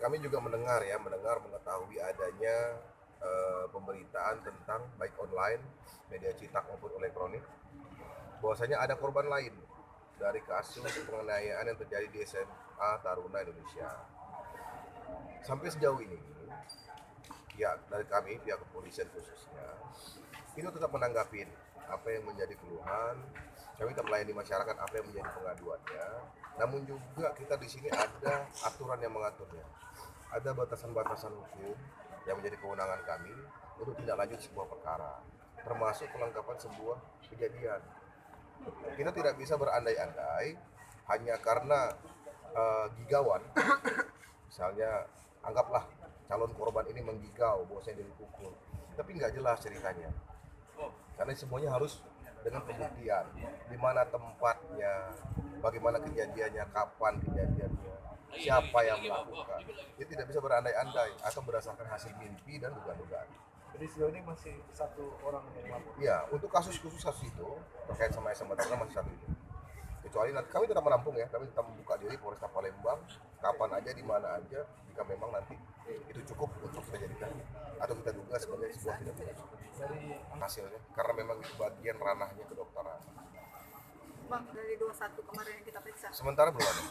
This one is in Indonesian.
kami juga mendengar mengetahui adanya pemberitaan tentang baik online, media cetak maupun elektronik, bahwasanya ada korban lain dari kasus penganiayaan yang terjadi di SMA Taruna Indonesia. Sampai sejauh ini, dari kami, pihak kepolisian khususnya, itu tetap menanggapi apa yang menjadi keluhan. Kami tetap melayani masyarakat apa yang menjadi pengaduannya. Namun juga kita di sini ada aturan yang mengaturnya. Ada batasan-batasan hukum yang menjadi kewenangan kami untuk tindak lanjut sebuah perkara, termasuk kelengkapan sebuah kejadian. Kita tidak bisa berandai-andai hanya karena gigawan, misalnya anggaplah calon korban ini menggigau bahwa saya dipukul, tapi nggak jelas ceritanya, karena semuanya harus dengan pembuktian, di mana tempatnya, bagaimana kejadiannya, kapan kejadiannya, siapa yang melakukan. Dia tidak bisa berandai-andai atau berdasarkan hasil mimpi dan dugaan-dugaan. Jadi sejauh ini masih satu orang yang lapor. Ya, untuk kasus khusus itu terkait sama SMA Taruna masih satu itu. Kecuali nanti kami tetap menampung ya, kami tetap membuka diri Polresta Palembang kapan aja, di mana aja, jika memang nanti itu cukup untuk kita jadikan atau kita duga sebagai sebuah tindak pidana Dari hasilnya, karena memang itu bagian ranahnya kedokteran. Bang, dari 21 kemarin yang kita periksa. Sementara belum ada.